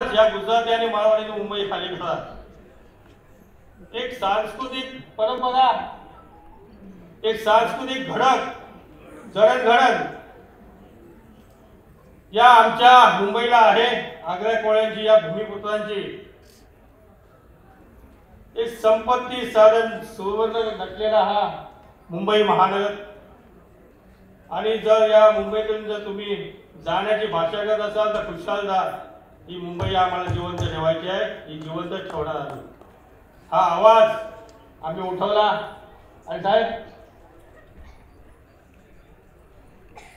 या गुजराती आणि मारवाडी मुंबई खाली करा। एक सांस्कृतिक परंपरा, एक सांस्कृतिक घडक जडणघडण या आमच्या मुंबईला आहे। आग्रा कोळ्यांची या भूमिपुत्रांची एक संपत्ती साधन सुवर्ण नटलेला हा मुंबई महानगर। आणि जर या मुंबईतून जर तुम्ही जाण्याची भाषा करत असाल तर खुशाल जा। ही मुंबई आम्हाला जिवंत ठेवायची आहे, ही जिवंत ठेवणार आहे। हा आवाज आम्ही उठवला आणि साहेब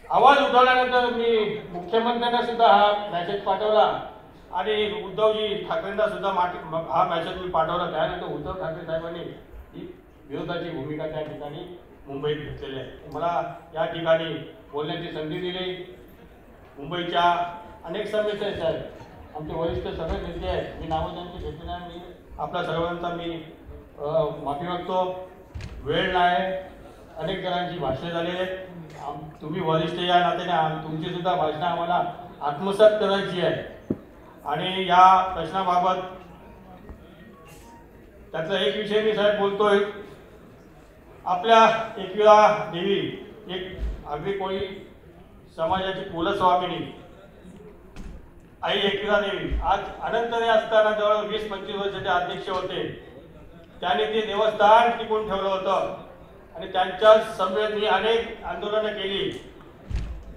आवाज उठवल्यानंतर मी मुख्यमंत्र्यांना सुद्धा हा मेसेज पाठवला आणि उद्धवजी ठाकरेंना सुद्धा हा मेसेज मी पाठवला। त्यानंतर उद्धव ठाकरे साहेबांनी ही विरोधाची भूमिका त्या ठिकाणी मुंबईत घेतलेली आहे। मला या ठिकाणी बोलण्याची संधी दिली। मुंबईच्या अनेक समस्या आहेत, आमचे वरिष्ठ सगळे नेते आहेत, मी नावं त्यांची घेतली नाही। मी आपल्या सर्वांचा मी माफी मागतो, वेळ नाही, अनेक जणांची भाषणे झालेली आहेत। तुम्ही वरिष्ठ या नात्याने तुमची सुद्धा भाषणं आम्हाला आत्मसात करायची आहे। आणि या प्रश्नाबाबत त्यातला एक विषय मी साहेब बोलतोय। आपल्या एकविरा देवी, एक आगरी कोळी समाजाची कुलस्वामिनी आई एकविरा देवी आज अनंतने असताना जवळ 20-25 वर्षाचे अध्यक्ष होते। त्यांनी ते देवस्थान टिकून ठेवलं होतं आणि त्यांच्या समवेत मी अनेक आंदोलनं केली।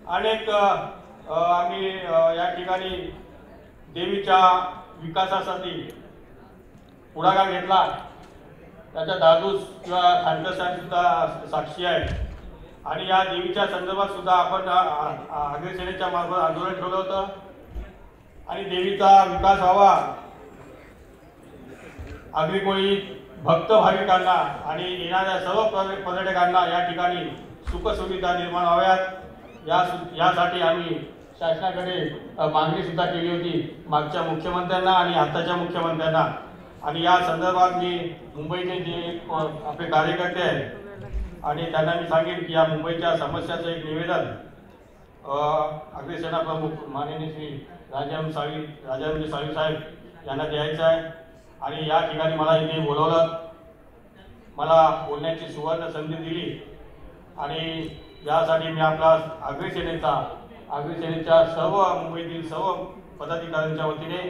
अनेक आम्ही या ठिकाणी देवीच्या विकासासाठी पुढाकार घेतला। त्याचा दादूस किंवा खांडकर साहेब सुद्धा साक्षी आहे। आणि या देवीच्या संदर्भात सुद्धा आपण आगरी सेनेच्या मार्फत आंदोलन ठेवलं होतं आणि देवीचा विकास व्हावा, आगरी कोळी भक्त भाविकांना आणि येणाऱ्या सर्व पर्यटकांना या ठिकाणी सुखसुविधा निर्माण व्हाव्यात यासाठी आम्ही शासनाकडे मागणी सुद्धा केली होती, मागच्या मुख्यमंत्र्यांना आणि आताच्या मुख्यमंत्र्यांना। आणि या संदर्भात मी मुंबईचे जे आपले कार्यकर्ते आहेत आणि त्यांना मी सांगेन की या मुंबईच्या समस्याचं एक निवेदन आगरी सेना प्रमुख माननीय श्री राजाराम साळवी साहेब यांना द्यायचं आहे। आणि या ठिकाणी मला इथे बोलवलं, मला बोलण्याची सुवर्ण संधी दिली आणि यासाठी मी आपला आगरी सेनेच्या सर्व मुंबईतील सर्व पदाधिकाऱ्यांच्या वतीने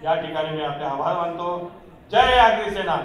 या ठिकाणी मी आपले आभार मानतो। जय आगरी सेना।